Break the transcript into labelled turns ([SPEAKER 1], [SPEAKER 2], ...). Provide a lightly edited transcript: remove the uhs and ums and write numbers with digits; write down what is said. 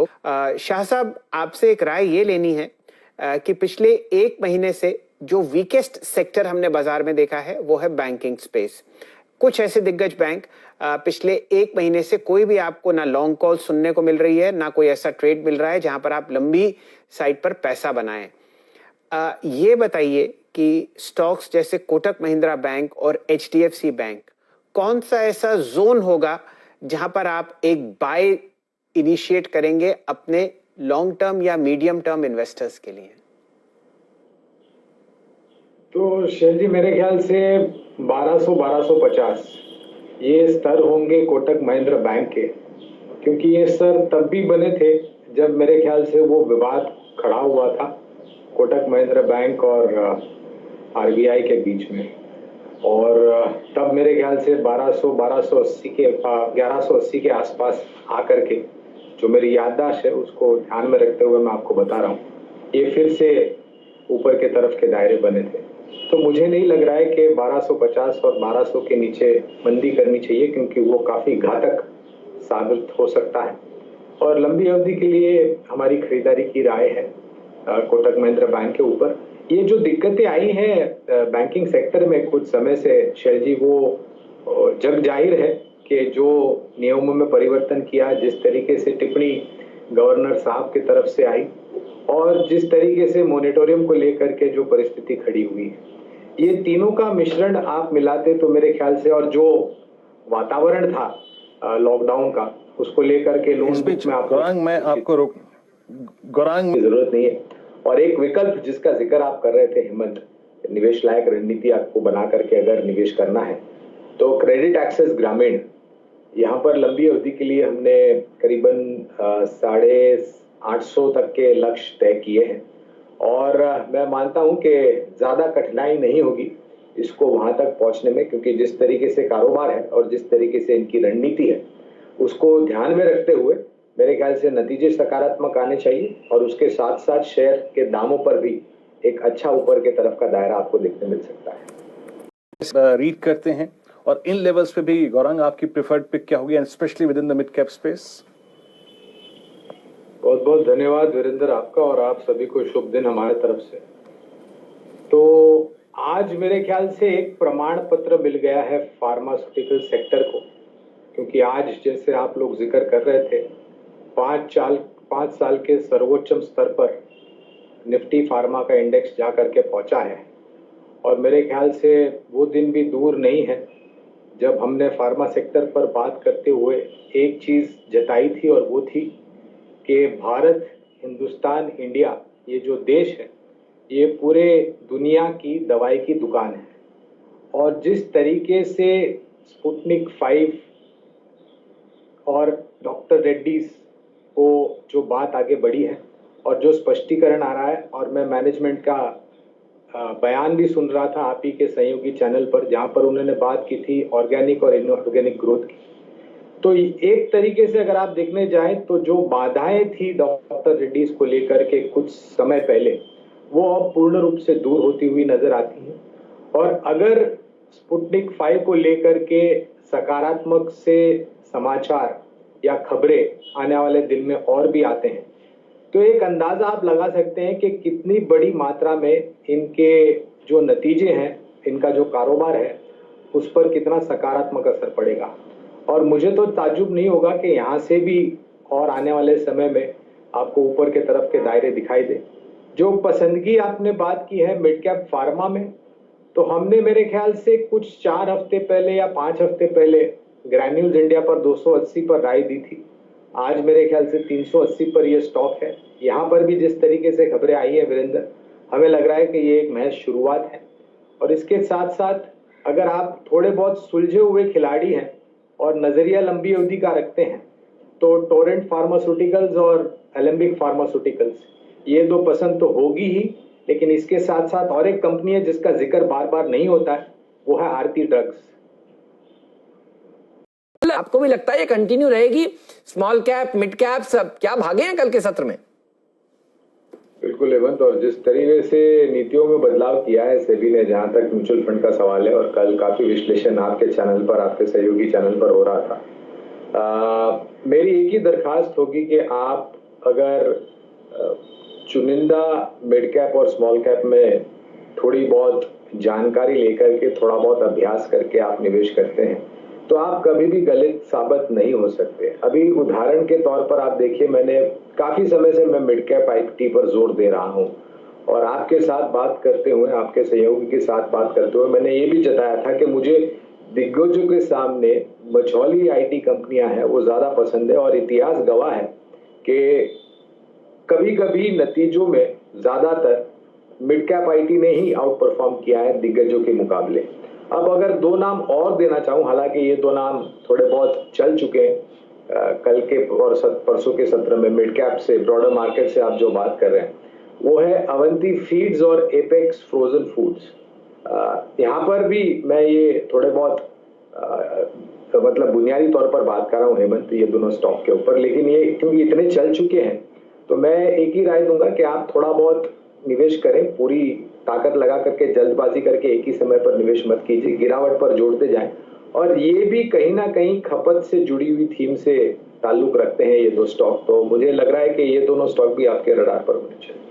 [SPEAKER 1] लोग। शाह साहब, आपसे एक राय ये लेनी है कि पिछले एक महीने से जो वीकेस्ट सेक्टर हमने बाजार में देखा है वो है बैंकिंग स्पेस। कुछ ऐसे दिग्गज बैंक पिछले एक महीने से कोई भी आपको ना लॉन्ग कॉल सुनने को मिल रही है, ना कोई ऐसा ट्रेड मिल रहा है जहां पर आप लंबी साइड पर पैसा बनाएं। ये बताइए कि स्टॉक्स जैसे कोटक महिंद्रा बैंक और एचडीएफसी बैंक, कौन सा ऐसा जोन होगा जहां पर आप एक बाय इनिशिएट करेंगे अपने लॉन्ग टर्म या मीडियम टर्म इन्वेस्टर्स के लिए?
[SPEAKER 2] तो शेर जी, मेरे ख्याल से 1200-1250 ये स्तर होंगे कोटक महिंद्रा बैंक के, क्योंकि ये स्तर तब भी बने थे जब मेरे ख्याल से वो विवाद खड़ा हुआ था कोटक महिंद्रा बैंक और आरबीआई के बीच में। और तब मेरे ख्याल से 1180 के आसपास आकर के, जो मेरी याददाश्त है उसको ध्यान में रखते हुए मैं आपको बता रहा हूँ, ये फिर से ऊपर के तरफ के दायरे बने थे। तो मुझे नहीं लग रहा है कि 1250 और 1200 के नीचे मंदी करनी चाहिए, क्योंकि वो काफ़ी घातक साबित हो सकता है। और लंबी अवधि के लिए हमारी खरीदारी की राय है कोटक महिंद्रा बैंक के ऊपर। ये जो दिक्कतें आई हैं बैंकिंग सेक्टर में कुछ समय से शेर जी, वो जग जाहिर है कि जो नियमों में परिवर्तन किया, जिस तरीके से टिप्पणी गवर्नर साहब की तरफ से आई और जिस तरीके से मॉनिटोरियम को लेकर के जो परिस्थिति खड़ी हुई है, ये तीनों का मिश्रण आप मिलाते तो मेरे ख्याल से, और जो वातावरण था लॉकडाउन का, उसको लेकर के लोन बुक में आपको गौरांग की जरूरत नहीं है। और एक विकल्प जिसका जिक्र आप कर रहे थे हेमंत, निवेश लायक रणनीति आपको बना करके अगर निवेश करना है तो क्रेडिट एक्सेस ग्रामीण, यहाँ पर लंबी अवधि के लिए हमने करीबन 850 तक के लक्ष्य तय किए हैं। और मैं मानता हूं कि ज़्यादा कठिनाई नहीं होगी इसको वहां तक पहुंचने में, क्योंकि जिस तरीके से कारोबार है और जिस तरीके से इनकी रणनीति है उसको ध्यान में रखते हुए मेरे ख्याल से नतीजे सकारात्मक आने चाहिए। और उसके साथ साथ शेयर के दामों पर भी एक अच्छा ऊपर के तरफ का दायरा आपको देखने मिल सकता है।
[SPEAKER 3] रीड करते हैं और इन लेवल्स पे भी गौरांग आपकी प्रेफर्ड पिक क्या होगी, and specially with in the mid cap space?
[SPEAKER 2] बहुत बहुत धन्यवाद वीरेंद्र आपका, और आप सभी को शुभ दिन हमारे तरफ से। तो आज मेरे ख्याल से एक प्रमाण पत्र मिल गया है फार्मास्यूटिकल सेक्टर को, क्योंकि आज जैसे आप लोग जिक्र कर रहे थे 5 साल के सर्वोच्चम स्तर पर निफ्टी फार्मा का इंडेक्स जा करके पहुंचा है। और मेरे ख्याल से वो दिन भी दूर नहीं है जब हमने फार्मा सेक्टर पर बात करते हुए एक चीज़ जताई थी, और वो थी कि भारत, हिंदुस्तान, इंडिया, ये जो देश है ये पूरे दुनिया की दवाई की दुकान है। और जिस तरीके से स्पुतनिक 5 और डॉक्टर रेड्डीज को जो बात आगे बढ़ी है और जो स्पष्टीकरण आ रहा है, और मैं मैनेजमेंट का बयान भी सुन रहा था आप ही के सहयोगी चैनल पर, जहां पर उन्होंने बात की थी ऑर्गेनिक और इनऑर्गेनिक ग्रोथ की। तो एक तरीके से अगर आप देखने जाएं तो जो बाधाएं थी डॉक्टर रेड्डीज को लेकर के कुछ समय पहले, वो अब पूर्ण रूप से दूर होती हुई नजर आती हैं। और अगर स्पुतनिक 5 को लेकर के सकारात्मक से समाचार या खबरें आने वाले दिन में और भी आते हैं, तो एक अंदाजा आप लगा सकते हैं कि कितनी बड़ी मात्रा में इनके जो नतीजे हैं, इनका जो कारोबार है, उस पर कितना सकारात्मक असर पड़ेगा। और मुझे तो ताज्जुब नहीं होगा कि यहाँ से भी और आने वाले समय में आपको ऊपर के तरफ के दायरे दिखाई दे। जो पसंदगी आपने बात की है मिड कैप फार्मा में, तो हमने मेरे ख्याल से कुछ 4 हफ्ते पहले या 5 हफ्ते पहले ग्रैन्यूल्स इंडिया पर 280 पर राय दी थी। आज मेरे ख्याल से 380 पर यह स्टॉक है। यहाँ पर भी जिस तरीके से खबरें आई है वीरेंद्र, हमें लग रहा है कि ये एक महज शुरुआत है। और इसके साथ साथ अगर आप थोड़े बहुत सुलझे हुए खिलाड़ी हैं और नजरिया लंबी अवधि का रखते हैं, तो टोरेंट फार्मास्यूटिकल्स और एलेम्बिक फार्मास्यूटिकल्स, ये दो पसंद तो होगी ही, लेकिन इसके साथ साथ और एक कंपनी है जिसका जिक्र बार बार नहीं होता है, वो है आरती ड्रग्स।
[SPEAKER 4] आपको भी लगता है ये कंटिन्यू रहेगी? स्मॉल कैप, मिड कैप सब क्या भागे हैं कल के सत्र में?
[SPEAKER 2] बिल्कुल हेमंत, और जिस तरीके से नीतियों में बदलाव किया है सेबी ने, जहां तक म्यूचुअल फंड का सवाल है, और कल काफी विश्लेषण आपके चैनल पर, आपके सहयोगी चैनल पर हो रहा था, मेरी एक ही दरखास्त होगी कि आप अगर चुनिंदा मिड कैप और स्मॉल कैप में थोड़ी बहुत जानकारी लेकर के थोड़ा बहुत अभ्यास करके आप निवेश करते हैं तो आप कभी भी गलत साबित नहीं हो सकते। अभी उदाहरण के तौर पर आप देखिए, मैंने काफी समय से मैं मिड कैप आईटी पर जोर दे रहा हूं और आपके साथ बात करते हुए, आपके सहयोगी के साथ बात करते हुए मैंने ये भी जताया था कि मुझे दिग्गजों के सामने मझौली आईटी कंपनियां हैं वो ज्यादा पसंद है और इतिहास गवाह है कि कभी कभी नतीजों में ज्यादातर मिड कैप आईटी ने ही आउट परफॉर्म किया है दिग्गजों के मुकाबले। अब अगर दो नाम और देना चाहूं, हालांकि ये दो नाम थोड़े बहुत चल चुके हैं कल के और परसों के सत्र में मिड कैप से, ब्रॉडर मार्केट से आप जो बात कर रहे हैं वो है अवंती फीड्स और एपेक्स फ्रोजन फूड्स। यहाँ पर भी मैं ये थोड़े बहुत मतलब बुनियादी तौर पर बात कर रहा हूँ हेमंत, ये दोनों स्टॉक के ऊपर, लेकिन ये क्योंकि इतने चल चुके हैं तो मैं एक ही राय दूंगा कि आप थोड़ा बहुत निवेश करें, पूरी ताकत लगा करके जल्दबाजी करके एक ही समय पर निवेश मत कीजिए, गिरावट पर जोड़ते जाएं। और ये भी कहीं ना कहीं खपत से जुड़ी हुई थीम से ताल्लुक रखते हैं ये दो स्टॉक, तो मुझे लग रहा है कि ये दोनों स्टॉक भी आपके रडार पर होने चाहिए।